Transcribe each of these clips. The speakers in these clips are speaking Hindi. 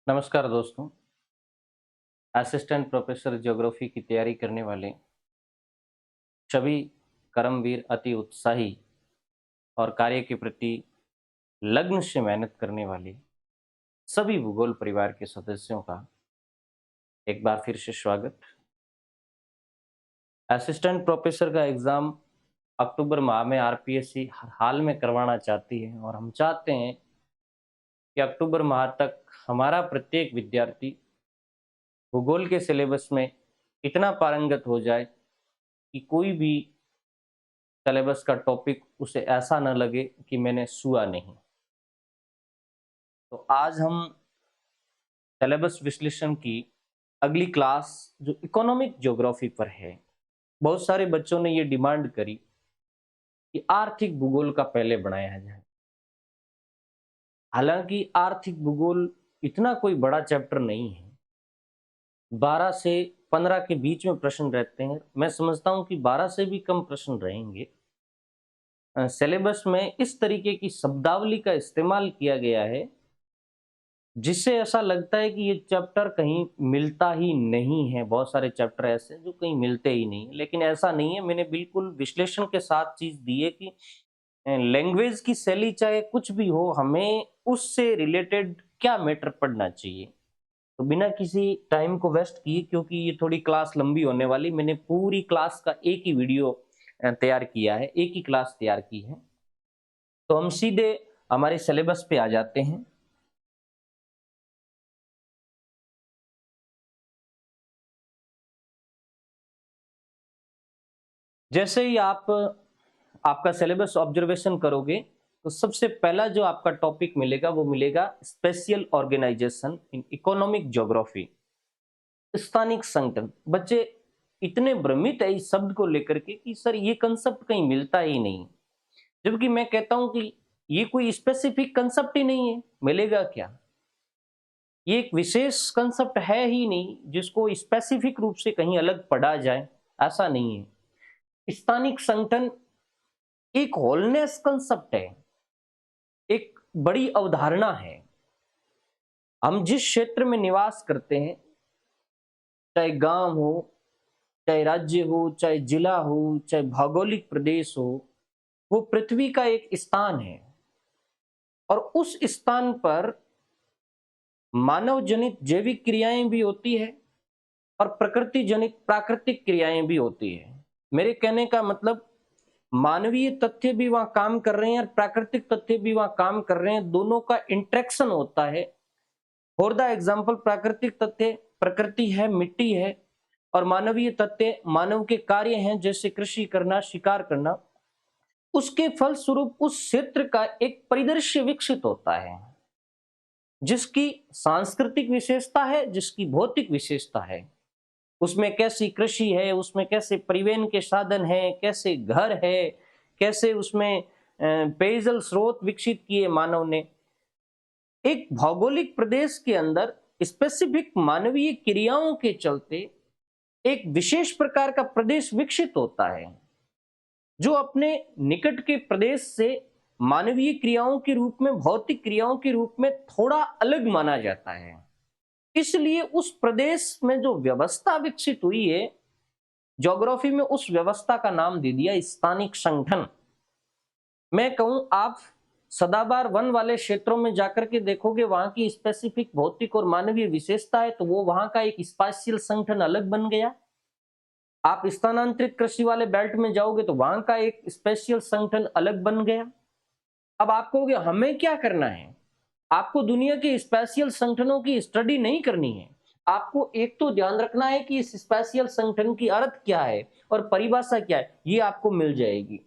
नमस्कार दोस्तों। असिस्टेंट प्रोफेसर ज्योग्राफी की तैयारी करने वाले सभी कर्मवीर, अति उत्साही और कार्य के प्रति लगन से मेहनत करने वाले सभी भूगोल परिवार के सदस्यों का एक बार फिर से स्वागत। असिस्टेंट प्रोफेसर का एग्ज़ाम अक्टूबर माह में आरपीएससी हाल में करवाना चाहती है और हम चाहते हैं कि अक्टूबर माह तक हमारा प्रत्येक विद्यार्थी भूगोल के सिलेबस में इतना पारंगत हो जाए कि कोई भी सिलेबस का टॉपिक उसे ऐसा न लगे कि मैंने छुआ नहीं। तो आज हम सिलेबस विश्लेषण की अगली क्लास जो इकोनॉमिक ज्योग्राफी पर है, बहुत सारे बच्चों ने ये डिमांड करी कि आर्थिक भूगोल का पहले बनाया जाए। हालांकि आर्थिक भूगोल इतना कोई बड़ा चैप्टर नहीं है, 12 से 15 के बीच में प्रश्न रहते हैं। मैं समझता हूँ कि 12 से भी कम प्रश्न रहेंगे। सिलेबस में इस तरीके की शब्दावली का इस्तेमाल किया गया है जिससे ऐसा लगता है कि ये चैप्टर कहीं मिलता ही नहीं है। बहुत सारे चैप्टर ऐसे जो कहीं मिलते ही नहीं, लेकिन ऐसा नहीं है। मैंने बिल्कुल विश्लेषण के साथ चीज दी है कि लैंग्वेज की शैली चाहे कुछ भी हो, हमें उससे रिलेटेड क्या मैटर पढ़ना चाहिए। तो बिना किसी टाइम को वेस्ट किए, क्योंकि ये थोड़ी क्लास लंबी होने वाली, मैंने पूरी क्लास का एक ही वीडियो तैयार किया है, एक ही क्लास तैयार की है। तो हम सीधे हमारे सिलेबस पे आ जाते हैं। जैसे ही आप आपका सिलेबस ऑब्जर्वेशन करोगे तो सबसे पहला जो आपका टॉपिक मिलेगा वो मिलेगा spatial organisation in economic geography, स्थानिक संगठन। बच्चे इतने भ्रमित है इस शब्द को लेकर के कि सर ये कंसेप्ट कहीं मिलता ही नहीं, जबकि मैं कहता हूं कि ये कोई स्पेसिफिक कंसेप्ट ही नहीं है। मिलेगा क्या? ये एक विशेष कंसेप्ट है ही नहीं जिसको स्पेसिफिक रूप से कहीं अलग पढ़ा जाए, ऐसा नहीं है। स्थानिक संगठन एक होलनेस कंसेप्ट है, एक बड़ी अवधारणा है। हम जिस क्षेत्र में निवास करते हैं, चाहे गांव हो, चाहे राज्य हो, चाहे जिला हो, चाहे भौगोलिक प्रदेश हो, वो पृथ्वी का एक स्थान है और उस स्थान पर मानव जनित जैविक क्रियाएं भी होती है और प्रकृति जनित प्राकृतिक क्रियाएं भी होती है। मेरे कहने का मतलब, मानवीय तथ्य भी वहां काम कर रहे हैं और प्राकृतिक तथ्य भी वहां काम कर रहे हैं, दोनों का इंटरेक्शन होता है। फॉर द एग्जाम्पल, प्राकृतिक तथ्य प्रकृति है, मिट्टी है, और मानवीय तथ्य मानव के कार्य हैं, जैसे कृषि करना, शिकार करना। उसके फलस्वरूप उस क्षेत्र का एक परिदृश्य विकसित होता है जिसकी सांस्कृतिक विशेषता है, जिसकी भौतिक विशेषता है। उसमें कैसी कृषि है, उसमें कैसे परिवहन के साधन है, कैसे घर है, कैसे उसमें पेयजल स्रोत विकसित किए मानव ने। एक भौगोलिक प्रदेश के अंदर स्पेसिफिक मानवीय क्रियाओं के चलते एक विशेष प्रकार का प्रदेश विकसित होता है जो अपने निकट के प्रदेश से मानवीय क्रियाओं के रूप में, भौतिक क्रियाओं के रूप में थोड़ा अलग माना जाता है। इसलिए उस प्रदेश में जो व्यवस्था विकसित हुई है, ज्योग्राफी में उस व्यवस्था का नाम दे दिया स्थानिक संगठन। मैं कहूं, आप सदाबहार वन वाले क्षेत्रों में जाकर के देखोगे, वहां की स्पेसिफिक भौतिक और मानवीय विशेषता है, तो वो वहां का एक स्पाशियल संगठन अलग बन गया। आप स्थानांतरित कृषि वाले बेल्ट में जाओगे तो वहां का एक स्पेशल संगठन अलग बन गया। अब आप कहोगे हमें क्या करना है? आपको दुनिया के स्पेशल संगठनों की स्टडी नहीं करनी है। आपको एक तो ध्यान रखना है कि इस स्पेशल संगठन की अर्थ क्या है और परिभाषा क्या है, ये आपको मिल जाएगी।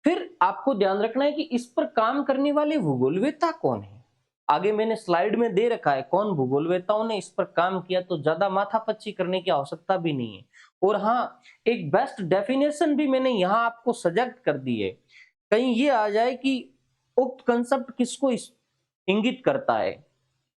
फिर आपको ध्यान रखना है कि इस पर काम करने वाले भूगोलवेत्ता कौन है। आगे मैंने स्लाइड में दे रखा है कौन भूगोलवेत्ताओं ने इस पर काम किया, तो ज्यादा माथापच्ची करने की आवश्यकता भी नहीं है। और हाँ, एक बेस्ट डेफिनेशन भी मैंने यहाँ आपको सजेक्ट कर दी है। कहीं ये आ जाए कि उक्त कंसेप्ट किसको इंगित करता है,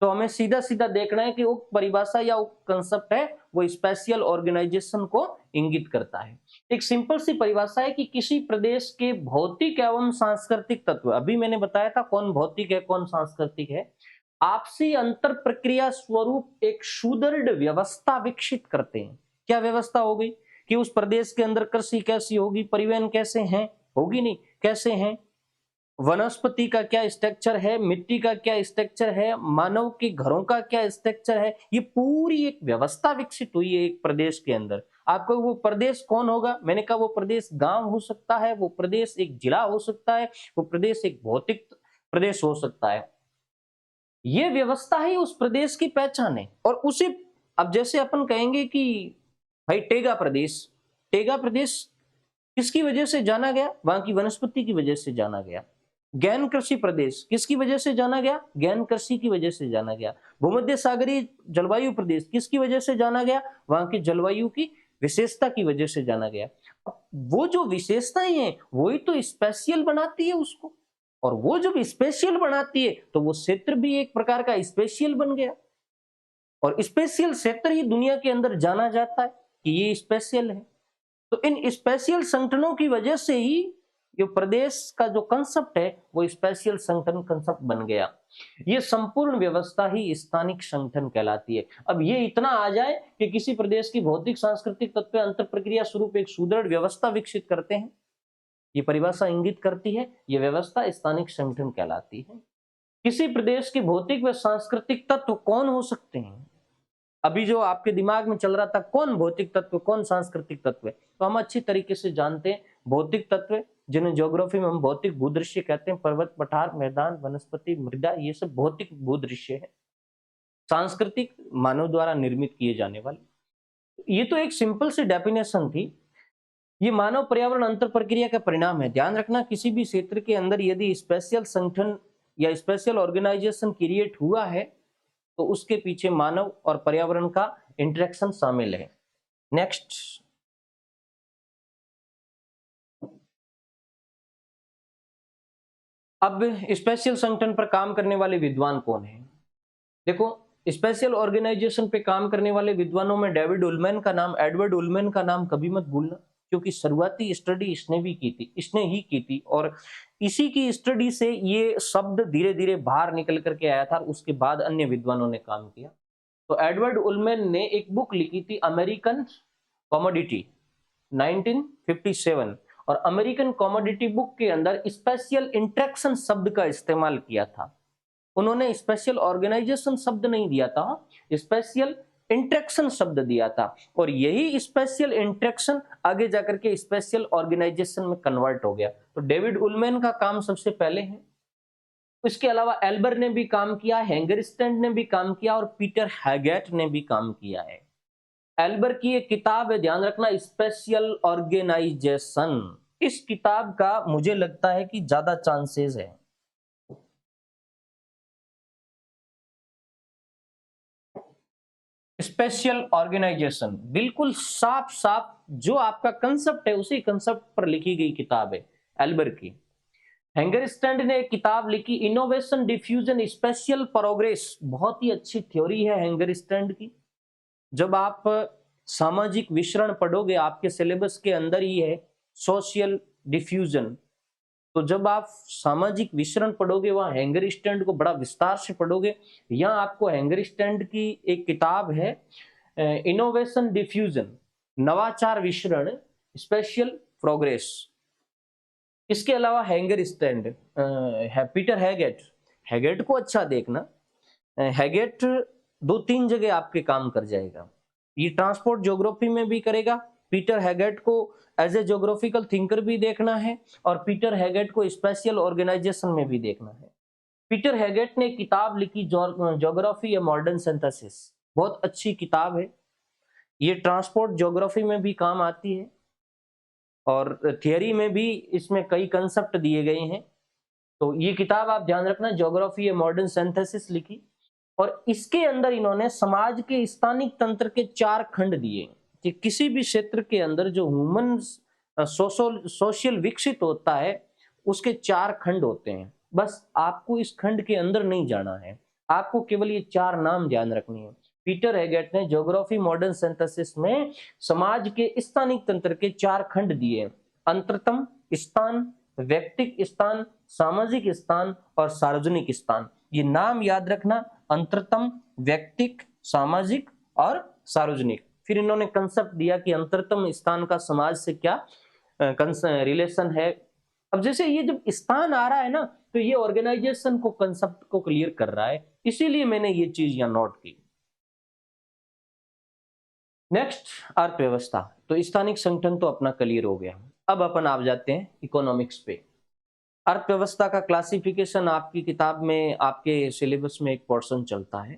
तो हमें सीधा सीधा देखना है कि उक्त परिभाषा या उक्त कंसेप्ट है वो स्पेशल ऑर्गेनाइजेशन को इंगित करता है। एक सिंपल सी परिभाषा है कि किसी प्रदेश के भौतिक एवं सांस्कृतिक तत्व, अभी मैंने बताया था कौन भौतिक है कौन सांस्कृतिक है। आपसी अंतर प्रक्रिया स्वरूप एक सुदृढ़ व्यवस्था विकसित करते हैं। क्या व्यवस्था हो गई कि उस प्रदेश के अंदर कृषि कैसी होगी, परिवहन कैसे हैं, होगी नहीं, कैसे हैं, वनस्पति का क्या स्ट्रक्चर है, मिट्टी का क्या स्ट्रक्चर है, मानव के घरों का क्या स्ट्रक्चर है, ये पूरी एक व्यवस्था विकसित हुई है एक प्रदेश के अंदर। आपको वो प्रदेश कौन होगा, मैंने कहा वो प्रदेश गांव हो सकता है, वो प्रदेश एक जिला हो सकता है, वो प्रदेश एक भौतिक प्रदेश हो सकता है। ये व्यवस्था ही उस प्रदेश की पहचान है। और उसी, अब जैसे अपन कहेंगे कि भाई टेगा प्रदेश, टेगा प्रदेश किसकी वजह से जाना गया, वहां की वनस्पति की वजह से जाना गया। गैन कृषि प्रदेश किसकी वजह से जाना गया, गैन कृषि की वजह से जाना गया। भूमध्य सागरीय जलवायु प्रदेश किसकी वजह से जाना गया, वहां की जलवायु की विशेषता की वजह से जाना गया। वो जो विशेषताएं हैं वही तो स्पेशल बनाती है उसको, और वो जब स्पेशल बनाती है तो वो क्षेत्र भी एक प्रकार का स्पेशल बन गया, और स्पेशल क्षेत्र ही दुनिया के अंदर जाना जाता है कि ये स्पेशल है। तो इन स्पेशल संगठनों की वजह से ही जो प्रदेश का जो कंसेप्ट है वो स्पेशल संगठन कंसेप्ट बन गया। ये संपूर्ण व्यवस्था ही स्थानिक संगठन कहलाती है। अब ये इतना आ जाए कि किसी प्रदेश की भौतिक सांस्कृतिक तत्व अंतर प्रक्रिया स्वरूप एक सुदृढ़ व्यवस्था विकसित करते हैं, ये परिभाषा इंगित करती है, ये व्यवस्था स्थानिक संगठन कहलाती है। किसी प्रदेश के भौतिक व सांस्कृतिक तत्व कौन हो सकते हैं, अभी जो आपके दिमाग में चल रहा था कौन भौतिक तत्व कौन सांस्कृतिक तत्व, तो हम अच्छी तरीके से जानते हैं भौतिक तत्व जिन्हें ज्योग्राफी में हम भौतिक भूदृश्य कहते हैं, पर्वत, पठार, मैदान, वनस्पति, मृदा, ये सब भौतिक भूदृश्य है। सांस्कृतिक मानव द्वारा निर्मित किए जाने वाले। ये तो एक सिंपल सी डेफिनेशन थी। ये मानव पर्यावरण अंतर प्रक्रिया का परिणाम है। ध्यान रखना, किसी भी क्षेत्र के अंदर यदि स्पेशल संगठन या स्पेशल ऑर्गेनाइजेशन क्रिएट हुआ है तो उसके पीछे मानव और पर्यावरण का इंटरेक्शन शामिल है। नेक्स्ट, अब स्पेशल संगठन पर काम करने वाले विद्वान कौन है। देखो, स्पेशल ऑर्गेनाइजेशन पे काम करने वाले विद्वानों में डेविड उलमैन का नाम, एडवर्ड उलमैन का नाम कभी मत भूलना, क्योंकि शुरुआती स्टडी इसने भी की थी, इसने ही की थी, और इसी की स्टडी से ये शब्द धीरे धीरे बाहर निकल करके आया था, उसके बाद अन्य विद्वानों ने काम किया। तो एडवर्ड उलमैन ने एक बुक लिखी थी अमेरिकन कमोडिटी 1957, और अमेरिकन कमोडिटी बुक के अंदर स्पेशल इंटरेक्शन शब्द का इस्तेमाल किया था। उन्होंने स्पेशल ऑर्गेनाइजेशन शब्द नहीं दिया था, स्पेशल इंटरेक्शन शब्द दिया था, और यही स्पेशल इंटरेक्शन आगे जाकर के स्पेशल ऑर्गेनाइजेशन में कन्वर्ट हो गया। तो डेविड उलमैन का काम सबसे पहले है। इसके अलावा एल्बर ने भी काम किया, हेंगरस्टैंड ने भी काम किया, और पीटर हैगेट ने भी काम किया है। एल्बर की एक किताब है, ध्यान रखना, स्पेशल ऑर्गेनाइजेशन। इस किताब का मुझे लगता है कि ज्यादा चांसेस है। स्पेशल ऑर्गेनाइजेशन बिल्कुल साफ साफ जो आपका कंसेप्ट है उसी कंसेप्ट पर लिखी गई किताब है एल्बर की। हेंगरस्टैंड ने एक किताब लिखी, इनोवेशन डिफ्यूजन स्पेशल प्रोग्रेस, बहुत ही अच्छी थ्योरी है हेंगरस्टैंड की। जब आप सामाजिक विसरण पढ़ोगे, आपके सिलेबस के अंदर ही है सोशल डिफ्यूजन, तो जब आप सामाजिक विसरण पढ़ोगे वहां हेंगरस्टैंड को बड़ा विस्तार से पढ़ोगे। यहाँ आपको हेंगरस्टैंड की एक किताब है इनोवेशन डिफ्यूजन, नवाचार विसरण स्पेशल प्रोग्रेस। इसके अलावा हेंगरस्टैंड है, पीटर हैगेट, हैगेट को अच्छा देखना, हैगेट 2-3 जगह आपके काम कर जाएगा। ये ट्रांसपोर्ट ज्योग्राफी में भी करेगा। पीटर हैगेट को एज ए ज्योग्राफिकल थिंकर भी देखना है, और पीटर हैगेट को स्पेशल ऑर्गेनाइजेशन में भी देखना है। पीटर हैगेट ने किताब लिखी ज्योग्राफी ए मॉडर्न सिंथेसिस, बहुत अच्छी किताब है। ये ट्रांसपोर्ट ज्योग्राफी में भी काम आती है, और थियरी में भी इसमें कई कंसेप्ट दिए गए हैं। तो ये किताब आप ध्यान रखना, ज्योग्राफी ए मॉडर्न सिंथेसिस लिखी, और इसके अंदर इन्होंने समाज के स्थानिक तंत्र के 4 खंड दिए कि किसी भी क्षेत्र के अंदर जो ह्यूमन सोशल विकसित होता है उसके 4 खंड होते हैं। बस आपको इस खंड के अंदर नहीं जाना है, आपको केवल ये 4 नाम ध्यान रखनी है। पीटर हैगेट ने ज्योग्राफी मॉडर्न सिंथेसिस में समाज के स्थानिक तंत्र के 4 खंड दिए, अंतरतम स्थान, व्यक्तिक स्थान, सामाजिक स्थान और सार्वजनिक स्थान। ये नाम याद रखना, अंतरतम, व्यक्तिक, सामाजिक और सार्वजनिक। फिर इन्होंने कंसेप्ट दिया कि अंतरतम स्थान का समाज से क्या रिलेशन है। अब जैसे ये जब स्थान आ रहा है ना, तो ये ऑर्गेनाइजेशन को कंसेप्ट को क्लियर कर रहा है, इसीलिए मैंने ये चीज यहां नोट की। नेक्स्ट, अर्थव्यवस्था। तो स्थानिक संगठन तो अपना क्लियर हो गया। अब अपन आप जाते हैं इकोनॉमिक्स पे। अर्थव्यवस्था का क्लासिफिकेशन आपकी किताब में, आपके सिलेबस में एक पोर्शन चलता है।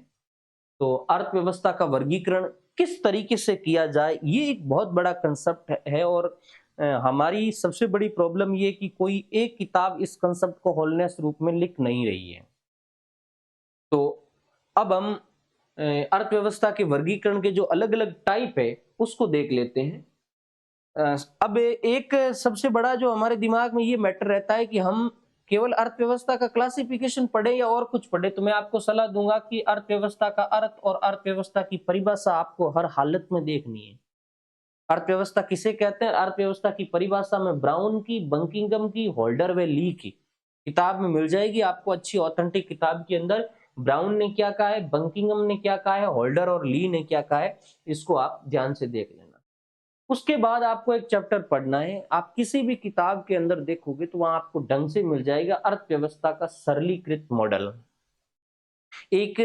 तो अर्थव्यवस्था का वर्गीकरण किस तरीके से किया जाए, ये एक बहुत बड़ा कंसेप्ट है। और हमारी सबसे बड़ी प्रॉब्लम ये कि कोई एक किताब इस कंसेप्ट को होलनेस रूप में लिख नहीं रही है। तो अब हम अर्थव्यवस्था के वर्गीकरण के जो अलग अलग टाइप है उसको देख लेते हैं। अब एक सबसे बड़ा जो हमारे दिमाग में ये मैटर रहता है कि हम केवल अर्थव्यवस्था का क्लासिफिकेशन पढ़े या और कुछ पढ़े। तो मैं आपको सलाह दूंगा कि अर्थव्यवस्था का अर्थ और अर्थव्यवस्था की परिभाषा आपको हर हालत में देखनी है। अर्थव्यवस्था किसे कहते हैं? अर्थव्यवस्था की परिभाषा में ब्राउन की, बंकिंगम की, होल्डर व ली की किताब में मिल जाएगी आपको। अच्छी ऑथेंटिक किताब के अंदर ब्राउन ने क्या कहा है, बंकिंगम ने क्या कहा है, होल्डर और ली ने क्या कहा है, इसको आप ध्यान से देख लेना। उसके बाद आपको एक चैप्टर पढ़ना है। आप किसी भी किताब के अंदर देखोगे तो वहां आपको ढंग से मिल जाएगा अर्थव्यवस्था का सरलीकृत मॉडल। एक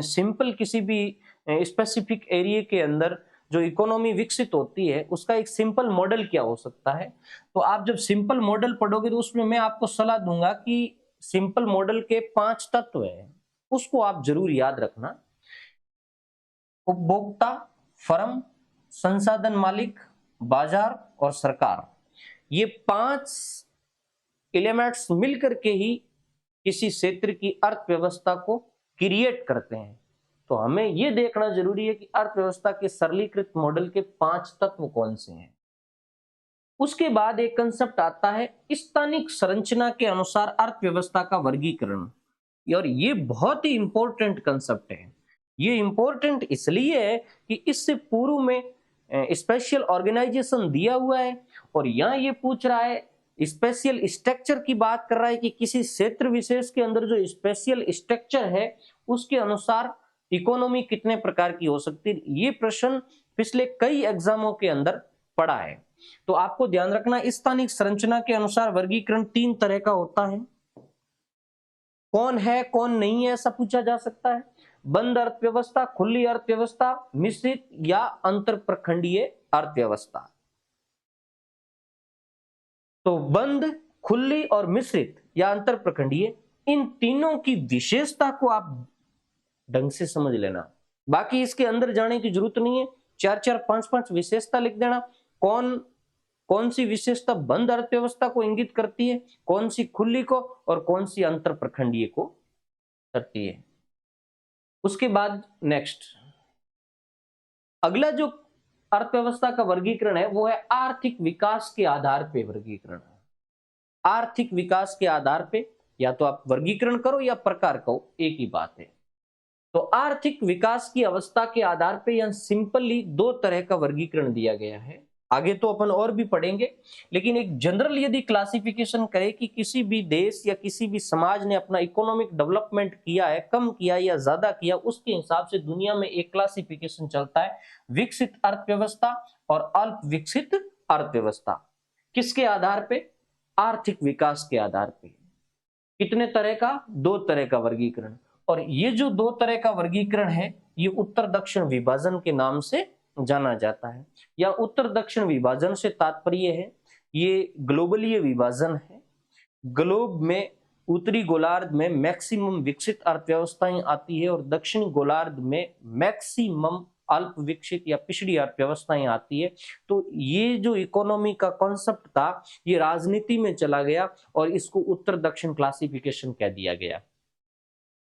सिंपल किसी भी स्पेसिफिक एरिया के अंदर जो इकोनॉमी विकसित होती है उसका एक सिंपल मॉडल क्या हो सकता है। तो आप जब सिंपल मॉडल पढ़ोगे तो उसमें मैं आपको सलाह दूंगा कि सिंपल मॉडल के 5 तत्व हैं, उसको आप जरूर याद रखना। उपभोक्ता, फर्म, संसाधन मालिक, बाजार और सरकार, ये 5 एलिमेंट्स मिलकर के ही किसी क्षेत्र की अर्थव्यवस्था को क्रिएट करते हैं। तो हमें यह देखना जरूरी है कि अर्थव्यवस्था के सरलीकृत मॉडल के 5 तत्व कौन से हैं। उसके बाद एक कंसेप्ट आता है स्थानिक संरचना के अनुसार अर्थव्यवस्था का वर्गीकरण। और ये बहुत ही इंपॉर्टेंट कंसेप्ट है। ये इंपॉर्टेंट इसलिए है कि इससे पूर्व में स्पेशल ऑर्गेनाइजेशन दिया हुआ है और यहाँ ये पूछ रहा है, स्पेशल स्ट्रक्चर की बात कर रहा है कि किसी क्षेत्र विशेष के अंदर जो स्पेशल स्ट्रक्चर है उसके अनुसार इकोनॉमी कितने प्रकार की हो सकती है। ये प्रश्न पिछले कई एग्जामों के अंदर पड़ा है। तो आपको ध्यान रखना, स्थानिक संरचना के अनुसार वर्गीकरण 3 तरह का होता है। कौन है कौन नहीं है ऐसा पूछा जा सकता है। बंद अर्थव्यवस्था, खुली अर्थव्यवस्था, मिश्रित या अंतर प्रखंडीय अर्थव्यवस्था। तो बंद, खुली और मिश्रित या अंतर प्रखंडीय, इन तीनों की विशेषता को आप ढंग से समझ लेना। बाकी इसके अंदर जाने की जरूरत नहीं है, 4-4, 5-5 विशेषता लिख देना। कौन सी विशेषता बंद अर्थव्यवस्था को इंगित करती है, कौन सी खुली को और कौन सी अंतर प्रखंडीय को करती है। उसके बाद नेक्स्ट अगला जो अर्थव्यवस्था का वर्गीकरण है वो है आर्थिक विकास के आधार पे वर्गीकरण। आर्थिक विकास के आधार पे या तो आप वर्गीकरण करो या प्रकार करो, एक ही बात है। तो आर्थिक विकास की अवस्था के आधार पे यहां सिंपली 2 तरह का वर्गीकरण दिया गया है। आगे तो अपन और भी पढ़ेंगे, लेकिन एक जनरल यदि क्लासिफिकेशन करें कि किसी भी देश या किसी भी समाज ने अपना इकोनॉमिक डेवलपमेंट किया है, कम किया या ज्यादा किया, उसके हिसाब से दुनिया में एक क्लासिफिकेशन चलता है विकसित अर्थव्यवस्था और अल्प विकसित अर्थव्यवस्था। किसके आधार पे? आर्थिक विकास के आधार पे। कितने तरह का? 2 तरह का वर्गीकरण। और ये जो 2 तरह का वर्गीकरण है ये उत्तर दक्षिण विभाजन के नाम से जाना जाता है। या उत्तर दक्षिण विभाजन से तात्पर्य है ये ग्लोबलीय विभाजन है। ग्लोब में उत्तरी गोलार्ध में मैक्सिमम विकसित अर्थव्यवस्थाएं आती है और दक्षिणी गोलार्ध में मैक्सिमम अल्प विकसित या पिछड़ी अर्थव्यवस्थाएं आती है। तो ये जो इकोनॉमी का कॉन्सेप्ट था ये राजनीति में चला गया और इसको उत्तर दक्षिण क्लासिफिकेशन कह दिया गया।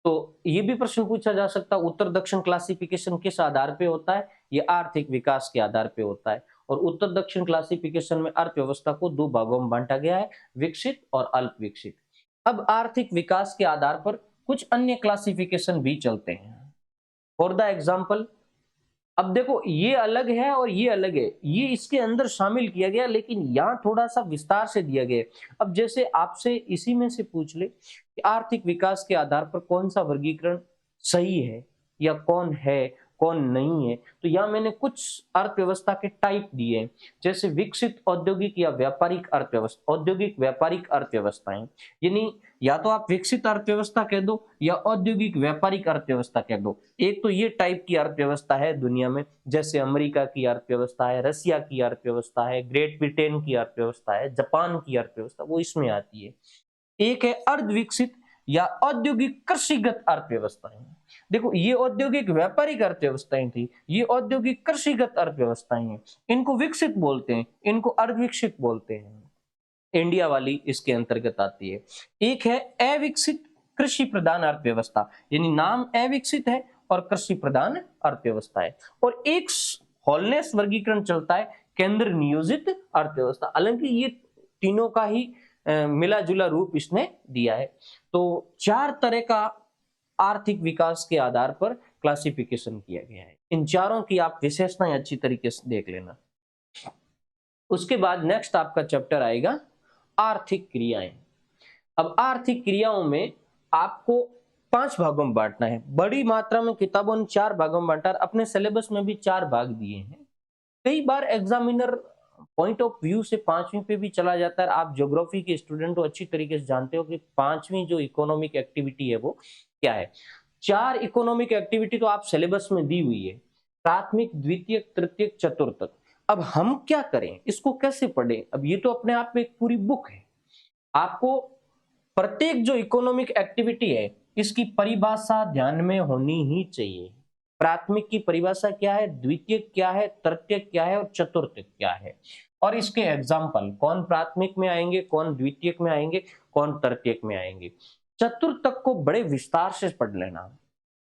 तो ये भी प्रश्न पूछा जा सकता है उत्तर दक्षिण क्लासिफिकेशन किस आधार पे होता है? ये आर्थिक विकास के आधार पे होता है। और उत्तर दक्षिण क्लासिफिकेशन में अर्थव्यवस्था को 2 भागों में बांटा गया है, विकसित और अल्प विकसित। अब आर्थिक विकास के आधार पर कुछ अन्य क्लासिफिकेशन भी चलते हैं। फॉर द एग्जाम्पल अब देखो ये अलग है और ये अलग है, ये इसके अंदर शामिल किया गया, लेकिन यहाँ थोड़ा सा विस्तार से दिया गया है। अब जैसे आपसे इसी में से पूछ ले कि आर्थिक विकास के आधार पर कौन सा वर्गीकरण सही है या कौन है कौन नहीं है, तो यहाँ मैंने कुछ अर्थव्यवस्था के टाइप दिए हैं, जैसे विकसित औद्योगिक या व्यापारिक अर्थव्यवस्था, औद्योगिक व्यापारिक अर्थव्यवस्थाएं, यानी या तो आप विकसित अर्थव्यवस्था कह दो या औद्योगिक व्यापारिक अर्थव्यवस्था कह दो। एक तो ये टाइप की अर्थव्यवस्था है दुनिया में, जैसे अमेरिका की अर्थव्यवस्था है, रसिया की अर्थव्यवस्था है, ग्रेट ब्रिटेन की अर्थव्यवस्था है, जापान की अर्थव्यवस्था, वो इसमें आती है। एक है अर्ध विकसित या औद्योगिक कृषिगत अर्थव्यवस्थाएं। देखो ये औद्योगिक व्यापारिक अर्थव्यवस्थाएं थी, ये औद्योगिक कृषिगत अर्थव्यवस्थाएं हैं। इनको विकसित बोलते हैं, इनको अर्ध विकसित बोलते हैं। इंडिया वाली इसके अंतर्गत आती है। एक है अविकसित कृषि प्रधान अर्थव्यवस्था, यानी नाम अविकसित है और कृषि प्रधान अर्थव्यवस्था है। और एक हॉलनेस वर्गीकरण चलता है केंद्र नियोजित अर्थव्यवस्था। हालांकि ये तीनों का ही मिला जुला रूप इसने दिया है। तो 4 तरह का आर्थिक विकास के आधार पर क्लासिफिकेशन किया गया है। इन चारों की आप विशेषताएं अच्छी तरीके से देख लेना। उसके बाद नेक्स्ट आपका चैप्टर आएगा आर्थिक क्रियाएं। अब आर्थिक क्रियाओं में आपको 5 भागों में बांटना है। बड़ी मात्रा में किताबों ने 4 भागों में बांटा, अपने सिलेबस में भी 4 भाग दिए हैं। कई बार एग्जामिनर पॉइंट ऑफ व्यू से 5वीं पे भी चला जाता है। आप ज्योग्राफी के स्टूडेंट हो, अच्छी तरीके से जानते हो कि 5वीं जो इकोनॉमिक एक्टिविटी है वो क्या है। 4 इकोनॉमिक एक्टिविटी तो आप सिलेबस में दी हुई है, प्राथमिक, द्वितीयक, तृतीयक, चतुर्थक। अब हम क्या करें, इसको कैसे पढ़ें? अब ये तो अपने आप में एक पूरी बुक है। आपको प्रत्येक जो इकोनॉमिक एक्टिविटी है इसकी परिभाषा ध्यान में होनी ही चाहिए। प्राथमिक की परिभाषा क्या है, द्वितीयक क्या है, तृतीयक क्या है और चतुर्थक क्या है, और इसके एग्जाम्पल कौन प्राथमिक में आएंगे, कौन द्वितीयक में आएंगे, कौन तृतीयक में आएंगे। चतुर्थक को बड़े विस्तार से पढ़ लेना,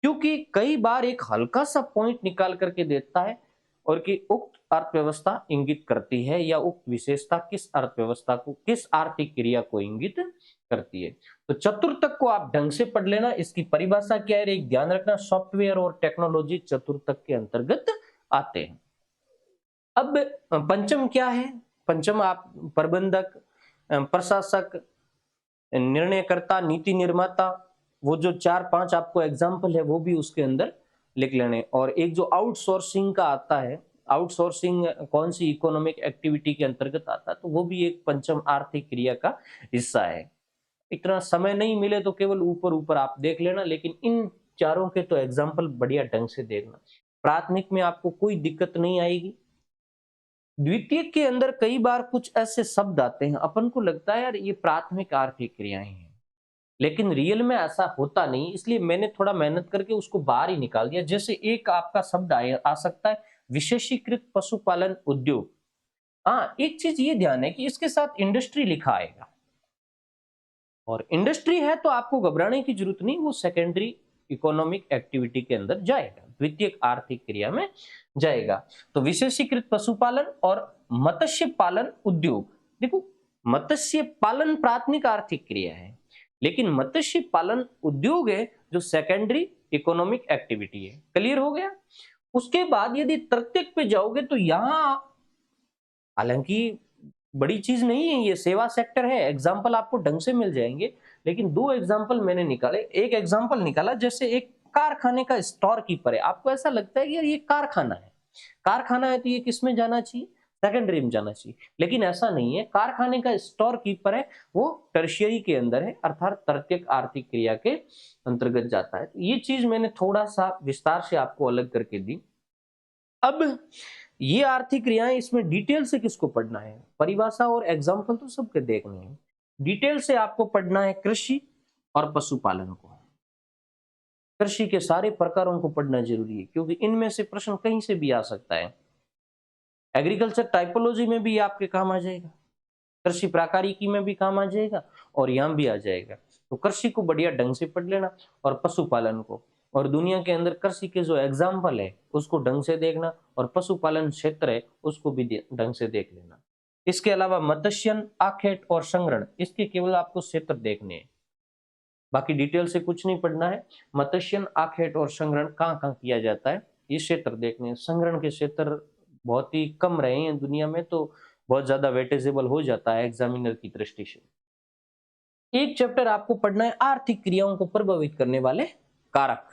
क्योंकि कई बार एक हल्का सा पॉइंट निकाल करके देता है और कि उक्त अर्थव्यवस्था इंगित करती है या उक्त विशेषता किस अर्थव्यवस्था को, किस आर्थिक क्रिया को इंगित करती है। तो चतुर्थक को आप ढंग से पढ़ लेना। इसकी परिभाषा क्या है, एक ध्यान रखना, सॉफ्टवेयर और टेक्नोलॉजी चतुर्थक के अंतर्गत आते हैं। अब पंचम क्या है? पंचम आप प्रबंधक, प्रशासक, निर्णयकर्ता, नीति निर्माता, वो जो 4-5 आपको एग्जाम्पल है वो भी उसके अंदर लिख लेने। और एक जो आउटसोर्सिंग का आता है, आउटसोर्सिंग कौन सी इकोनॉमिक एक्टिविटी के अंतर्गत आता है, तो वो भी एक पंचम आर्थिक क्रिया का हिस्सा है। इतना समय नहीं मिले तो केवल ऊपर ऊपर आप देख लेना, लेकिन इन चारों के तो एग्जाम्पल बढ़िया ढंग से देखना। प्राथमिक में आपको कोई दिक्कत नहीं आएगी। द्वितीय के अंदर कई बार कुछ ऐसे शब्द आते हैं, अपन को लगता है यार ये प्राथमिक आर्थिक क्रियाएं हैं, लेकिन रियल में ऐसा होता नहीं। इसलिए मैंने थोड़ा मेहनत करके उसको बाहर ही निकाल दिया। जैसे एक आपका शब्द आ सकता है विशेषीकृत पशुपालन उद्योग। हाँ, एक चीज ये ध्यान है कि इसके साथ इंडस्ट्री लिखा आएगा, और इंडस्ट्री है तो आपको घबराने की जरूरत नहीं, वो सेकेंडरी इकोनॉमिक एक्टिविटी के अंदर जाएगा, द्वितीय आर्थिक क्रिया में जाएगा। तो विशेषीकृत पशुपालन और मत्स्य पालन उद्योग। देखो, मत्स्य पालन प्राथमिक आर्थिक क्रिया है, लेकिन मत्स्य पालन उद्योग है जो सेकेंडरी इकोनॉमिक एक्टिविटी है। क्लियर हो गया? उसके बाद यदि तृतीयक पे जाओगे तो यहां हालांकि बड़ी चीज नहीं है, ये सेवा सेक्टर है, एग्जाम्पल आपको ढंग से मिल जाएंगे। लेकिन 2 एग्जाम्पल मैंने निकाले। एक एग्जाम्पल निकाला जैसे एक कारखाने का स्टोर कीपर है। आपको ऐसा लगता है कि यार ये कारखाना है, कारखाना है तो ये किस में जाना चाहिए, सेकेंडरी में जाना चाहिए, लेकिन ऐसा नहीं है। कारखाने का स्टोर कीपर है वो टर्शियरी के अंदर है, अर्थात तृतीयक आर्थिक क्रिया के अंतर्गत जाता है। तो ये चीज मैंने थोड़ा सा विस्तार से आपको अलग करके दी। अब ये आर्थिक क्रियाएं, इसमें डिटेल से किसको पढ़ना है, परिभाषा और एग्जाम्पल तो सबके देखने हैं, डिटेल से आपको पढ़ना है कृषि और पशुपालन को। कृषि के सारे प्रकारों को पढ़ना जरूरी है, क्योंकि इनमें से प्रश्न कहीं से भी आ सकता है। एग्रीकल्चर टाइपोलॉजी में भी आपके काम आ जाएगा, कृषि प्राकारिकी में भी काम आ जाएगा, और यहाँ भी आ जाएगा। तो कृषि को बढ़िया ढंग से पढ़ लेना और पशुपालन को, और दुनिया के अंदर कृषि के जो एग्जाम्पल है उसको ढंग से देखना, और पशुपालन क्षेत्र है उसको भी ढंग से देख लेना। इसके अलावा मत्स्यन, आखेट और संग्रहण, इसके केवल आपको क्षेत्र देखने हैं, बाकी डिटेल से कुछ नहीं पढ़ना है। मत्स्यन, आखेट और संग्रहण कहाँ कहाँ किया जाता है ये क्षेत्र देखने हैं। संग्रहण के क्षेत्र बहुत ही कम रहे हैं दुनिया में, तो बहुत ज्यादा वेटेजेबल हो जाता है एग्जामिनर की दृष्टि से। एक चैप्टर आपको पढ़ना है आर्थिक क्रियाओं को प्रभावित करने वाले कारक।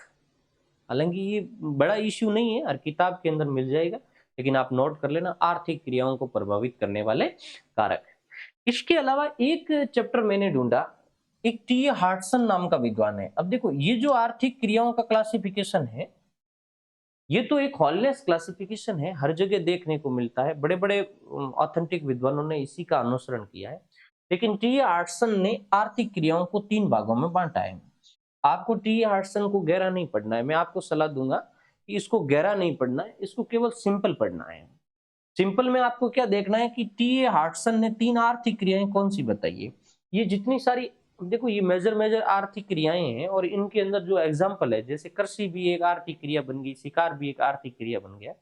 हालांकि ये बड़ा इश्यू नहीं है, हर किताब के अंदर मिल जाएगा, लेकिन आप नोट कर लेना आर्थिक क्रियाओं को प्रभावित करने वाले कारक। इसके अलावा एक चैप्टर मैंने ढूंढा, एक टी हार्टसन नाम का विद्वान है। अब देखो, ये जो आर्थिक क्रियाओं का क्लासिफिकेशन है, ये तो एक हॉलनेस क्लासिफिकेशन है, हर जगह देखने को मिलता है, बड़े बड़े ऑथेंटिक विद्वानों ने इसी का अनुसरण किया है। लेकिन टी हार्टसन ने आर्थिक क्रियाओं को 3 भागों में बांटा है। आपको टी हार्टसन को गहरा नहीं पढ़ना है, मैं आपको सलाह दूंगा कि इसको गहरा नहीं पढ़ना है, इसको केवल सिंपल पढ़ना है। सिंपल में आपको क्या देखना है कि टी हार्टसन ने 3 आर्थिक क्रियाएं कौन सी बताई है। ये जितनी सारी, देखो ये मेजर आर्थिक क्रियाएं हैं, और इनके अंदर जो एग्जाम्पल है, जैसे कृषि भी एक आर्थिक क्रिया बन गई, शिकार भी एक आर्थिक क्रिया बन गया।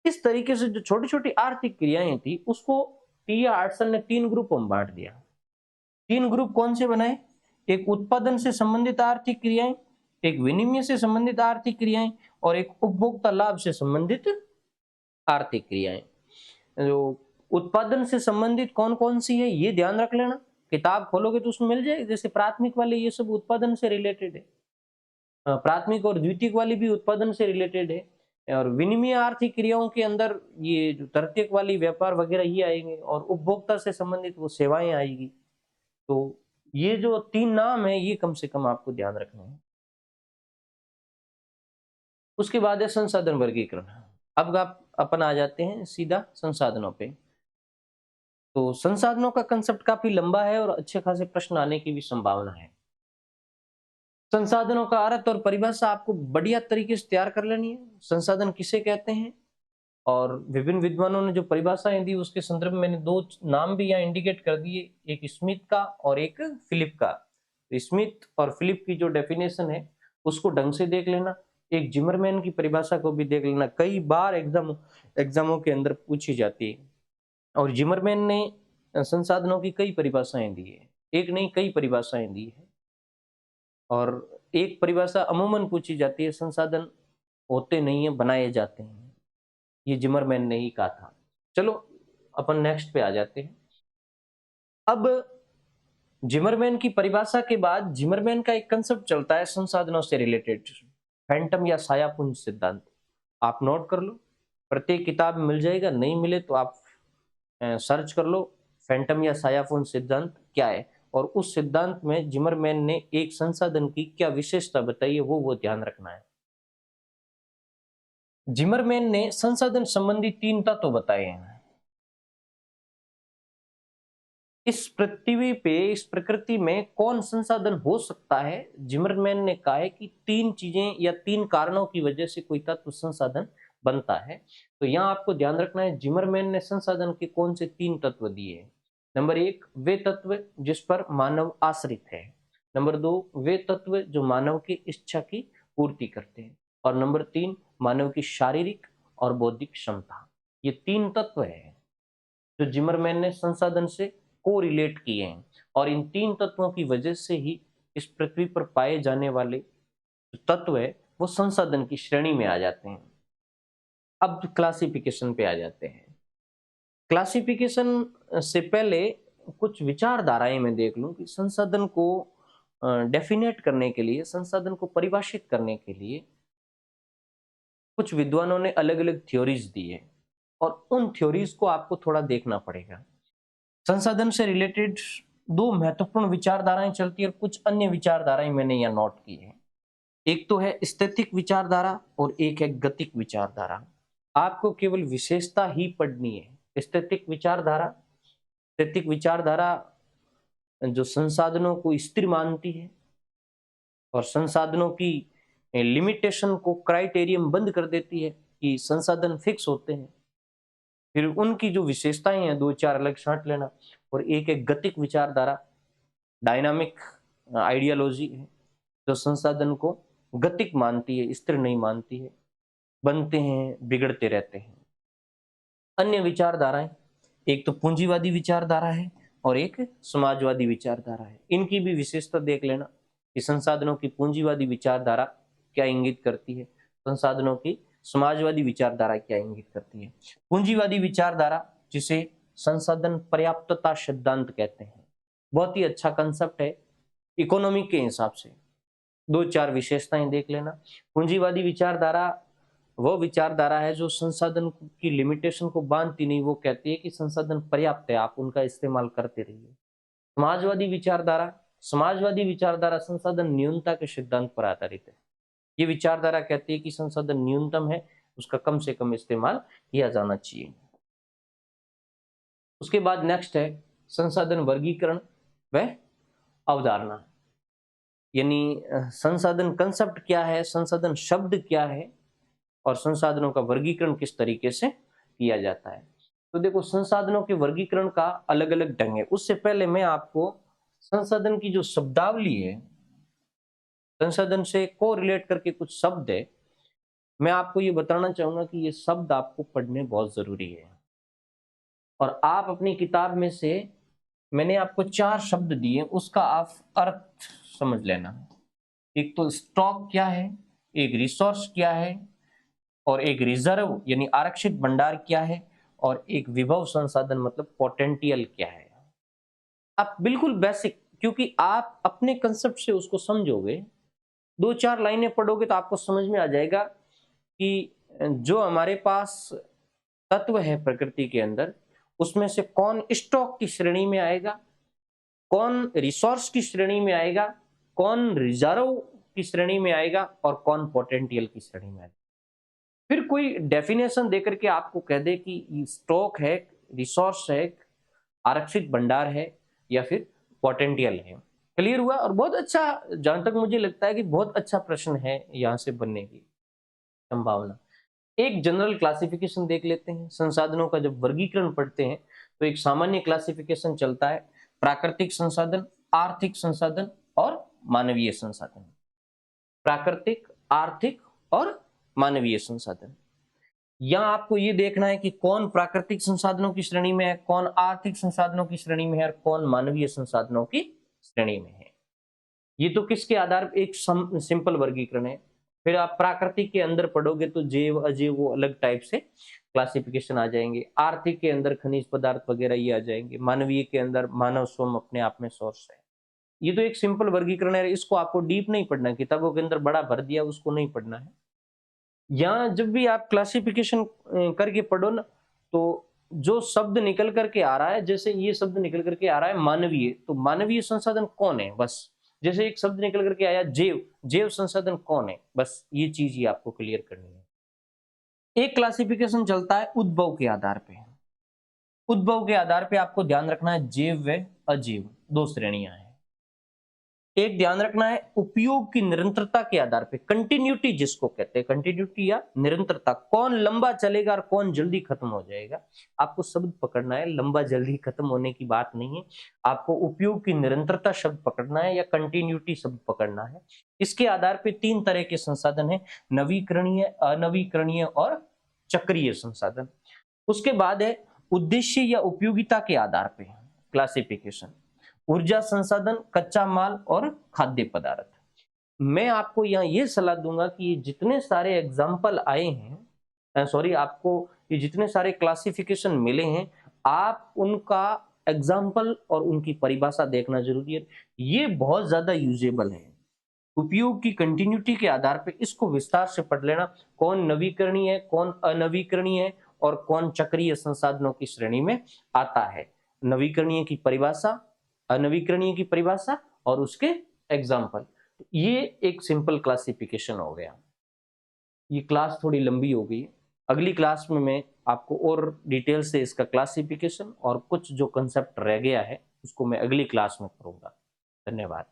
इस तरीके से जो छोटी छोटी आर्थिक क्रियाएं थी, उसको टी हार्टसन ने 3 ग्रुपों में बांट दिया। 3 ग्रुप कौन से बनाए? एक उत्पादन से संबंधित आर्थिक क्रियाएं, एक विनिमय से संबंधित आर्थिक क्रियाएं, और एक उपभोक्ता लाभ से संबंधित आर्थिक क्रियाएं। जो उत्पादन से संबंधित कौन कौन सी है, ये ध्यान रख लेना, किताब खोलोगे तो उसमें मिल जाएगी। जैसे प्राथमिक वाले, ये सब उत्पादन से रिलेटेड है, प्राथमिक और द्वितीयक वाली भी उत्पादन से रिलेटेड है। और विनिमय आर्थिक क्रियाओं के अंदर ये जो तृतीयक वाली व्यापार वगैरह ये आएंगे, और उपभोक्ता से संबंधित वो सेवाएं आएगी। तो ये जो 3 नाम है, ये कम से कम आपको ध्यान रखना है। उसके बाद है संसाधन वर्गीकरण। अब आप अपन आ जाते हैं सीधा संसाधनों पे। तो संसाधनों का कंसेप्ट काफी लंबा है और अच्छे खासे प्रश्न आने की भी संभावना है। संसाधनों का अर्थ और परिभाषा आपको बढ़िया तरीके से तैयार कर लेनी है। संसाधन किसे कहते हैं, और विभिन्न विद्वानों ने जो परिभाषाएं दी, उसके संदर्भ में मैंने 2 नाम भी यहाँ इंडिकेट कर दिए, एक स्मिथ का और एक फिलिप का। स्मिथ और फिलिप की जो डेफिनेशन है, उसको ढंग से देख लेना। एक जिमरमैन की परिभाषा को भी देख लेना, कई बार एग्जामों के अंदर पूछी जाती है। और जिमरमैन ने संसाधनों की कई परिभाषाएं दी है, एक नहीं कई परिभाषाएं दी है। और एक परिभाषा अमूमन पूछी जाती है, संसाधन होते नहीं है, बनाए जाते हैं। ये जिमरमैन ने ही कहा था। चलो अपन नेक्स्ट पे आ जाते हैं। अब जिमरमैन की परिभाषा के बाद जिमरमैन का एक कंसेप्ट चलता है संसाधनों से रिलेटेड, फैंटम या सायापुंज सिद्धांत। आप नोट कर लो, प्रत्येक किताब में मिल जाएगा, नहीं मिले तो आप सर्च कर लो फैंटम या सायापुंज सिद्धांत क्या है, और उस सिद्धांत में जिमरमैन ने एक संसाधन की क्या विशेषता बताई है, वो ध्यान रखना है। जिमरमैन ने संसाधन संबंधी 3 तत्व बताए हैं। इस पृथ्वी पे, इस प्रकृति में कौन संसाधन हो सकता है? जिमरमैन ने कहा है कि 3 चीजें या 3 कारणों की वजह से कोई तत्व संसाधन बनता है। तो यहाँ आपको ध्यान रखना है, जिमरमैन ने संसाधन के कौन से 3 तत्व दिए। नंबर 1, वे तत्व जिस पर मानव आश्रित है। नंबर 2, वे तत्व जो मानव की इच्छा की पूर्ति करते हैं। और नंबर 3, मानव की शारीरिक और बौद्धिक क्षमता। ये 3 तत्व है जो जिमरमैन ने संसाधन से को रिलेट किए हैं, और इन 3 तत्वों की वजह से ही इस पृथ्वी पर पाए जाने वाले जो तत्व है, वो संसाधन की श्रेणी में आ जाते हैं। अब क्लासिफिकेशन पे आ जाते हैं। क्लासिफिकेशन से पहले कुछ विचारधाराएं मैं देख लूं कि संसाधन को डेफिनेट करने के लिए, संसाधन को परिभाषित करने के लिए कुछ विद्वानों ने अलग अलग थ्योरीज दी है, और उन थ्योरीज को आपको थोड़ा देखना पड़ेगा। संसाधन से रिलेटेड 2 महत्वपूर्ण विचारधाराएं चलती है, और कुछ अन्य विचारधाराएं मैंने यहाँ नोट की है। एक तो है स्थैतिक विचारधारा और एक है गतिक विचारधारा। आपको केवल विशेषता ही पढ़नी है। स्थैतिक विचारधारा जो संसाधनों को स्थिर मानती है और संसाधनों की लिमिटेशन को क्राइटेरियम बंद कर देती है कि संसाधन फिक्स होते हैं। फिर उनकी जो विशेषताएं हैं 2-4 अलग छांट लेना। और एक एक गतिक विचारधारा, डायनामिक आइडियोलॉजी है, जो संसाधन को गतिक मानती है, स्थिर नहीं मानती है, बनते हैं बिगड़ते रहते हैं। अन्य विचारधाराएं, एक तो पूंजीवादी विचारधारा है और एक समाजवादी विचारधारा है। इनकी भी विशेषता देख लेना कि संसाधनों की पूंजीवादी विचारधारा क्या इंगित करती है, संसाधनों की समाजवादी विचारधारा क्या इंगित करती है। पूंजीवादी विचारधारा, जिसे संसाधन पर्याप्तता सिद्धांत कहते हैं, बहुत ही अच्छा कंसेप्ट है इकोनॉमी के हिसाब से। 2-4 विशेषताएं देख लेना। पूंजीवादी विचारधारा वो विचारधारा है जो संसाधन की लिमिटेशन को बांधती नहीं, वो कहती है कि संसाधन पर्याप्त है, आप उनका इस्तेमाल करते रहिए। समाजवादी विचारधारा संसाधन न्यूनता के सिद्धांत पर आधारित है। ये विचारधारा कहती है कि संसाधन न्यूनतम है, उसका कम से कम इस्तेमाल किया जाना चाहिए। उसके बाद नेक्स्ट है संसाधन वर्गीकरण व अवधारणा, यानी संसाधन कंसेप्ट क्या है, संसाधन शब्द क्या है और संसाधनों का वर्गीकरण किस तरीके से किया जाता है। तो देखो, संसाधनों के वर्गीकरण का अलग अलग ढंग है। उससे पहले मैं आपको संसाधन की जो शब्दावली है, संसाधन से को रिलेट करके कुछ शब्द है, मैं आपको ये बताना चाहूंगा कि ये शब्द आपको पढ़ने बहुत जरूरी है। और आप अपनी किताब में से मैंने आपको 4 शब्द दिए, उसका आप अर्थ समझ लेना। एक तो स्टॉक क्या है, एक रिसोर्स क्या है, और एक रिजर्व यानी आरक्षित भंडार क्या है, और एक विभव संसाधन मतलब पोटेंशियल क्या है। आप बिल्कुल बेसिक, क्योंकि आप अपने कंसेप्ट से उसको समझोगे, 2-4 लाइनें पढ़ोगे तो आपको समझ में आ जाएगा कि जो हमारे पास तत्व है प्रकृति के अंदर, उसमें से कौन स्टॉक की श्रेणी में आएगा, कौन रिसोर्स की श्रेणी में आएगा, कौन रिजर्व की श्रेणी में आएगा, और कौन पोटेंशियल की श्रेणी में आएगा। फिर कोई डेफिनेशन देकर के आपको कह दे कि स्टॉक है, रिसोर्स है, आरक्षित भंडार है, या फिर पोटेंशियल है। क्लियर हुआ? और बहुत अच्छा, जहां तक मुझे लगता है कि बहुत अच्छा प्रश्न है यहां से बनने की संभावना। एक जनरल क्लासिफिकेशन देख लेते हैं। संसाधनों का जब वर्गीकरण पढ़ते हैं तो एक सामान्य क्लासिफिकेशन चलता है, प्राकृतिक संसाधन, आर्थिक संसाधन और मानवीय संसाधन। प्राकृतिक, आर्थिक और मानवीय संसाधन। यहाँ आपको ये देखना है कि कौन प्राकृतिक संसाधनों की श्रेणी में है, कौन आर्थिक संसाधनों की श्रेणी में है, और कौन मानवीय संसाधनों की श्रेणी में है। ये तो किसके आधार पर एक सिंपल वर्गीकरण है। फिर आप प्राकृतिक के अंदर पढ़ोगे तो जैव अजैव वो अलग टाइप से क्लासिफिकेशन आ जाएंगे। आर्थिक के अंदर खनिज पदार्थ वगैरह ये आ जाएंगे। मानवीय के अंदर मानव स्वयं अपने आप में सोर्स है। ये तो एक सिंपल वर्गीकरण है, इसको आपको डीप नहीं पढ़ना है, किताबों के अंदर बड़ा भर दिया उसको नहीं पढ़ना है। यहाँ जब भी आप क्लासिफिकेशन करके पढ़ो ना, तो जो शब्द निकल करके आ रहा है, जैसे ये शब्द निकल करके आ रहा है मानवीय, तो मानवीय संसाधन कौन है, बस। जैसे एक शब्द निकल करके आया जैव, जैव संसाधन कौन है, बस ये चीज ही आपको क्लियर करनी है। एक क्लासिफिकेशन चलता है उद्भव के आधार पे। उद्भव के आधार पे आपको ध्यान रखना है जैव व अजैव 2 श्रेणियां हैं। एक ध्यान रखना है उपयोग की निरंतरता के आधार पे, कंटिन्यूटी जिसको कहते हैं, कंटिन्यूटी या निरंतरता, कौन लंबा चलेगा और कौन जल्दी खत्म हो जाएगा। आपको शब्द पकड़ना है, लंबा जल्दी खत्म होने की बात नहीं है, आपको उपयोग की निरंतरता शब्द पकड़ना है या कंटिन्यूटी शब्द पकड़ना है। इसके आधार पे 3 तरह के संसाधन है, नवीकरणीय, अनवीकरणीय और चक्रीय संसाधन। उसके बाद है उद्देश्य या उपयोगिता के आधार पे क्लासिफिकेशन, ऊर्जा संसाधन, कच्चा माल और खाद्य पदार्थ। मैं आपको यहाँ ये सलाह दूंगा कि ये जितने सारे एग्जाम्पल आए हैं, सॉरी, आपको ये जितने सारे क्लासिफिकेशन मिले हैं, आप उनका एग्जाम्पल और उनकी परिभाषा देखना जरूरी है। ये बहुत ज्यादा यूजेबल है। उपयोग की कंटिन्यूटी के आधार पर इसको विस्तार से पढ़ लेना, कौन नवीकरणीय है, कौन अनवीकरणीय है, और कौन चक्रीय संसाधनों की श्रेणी में आता है। नवीकरणीय की परिभाषा, अनवीकरणीय की परिभाषा और उसके एग्जाम्पल। ये एक सिंपल क्लासिफिकेशन हो गया। ये क्लास थोड़ी लंबी हो गई, अगली क्लास में मैं आपको और डिटेल से इसका क्लासिफिकेशन और कुछ जो कंसेप्ट रह गया है उसको मैं अगली क्लास में करूंगा। धन्यवाद।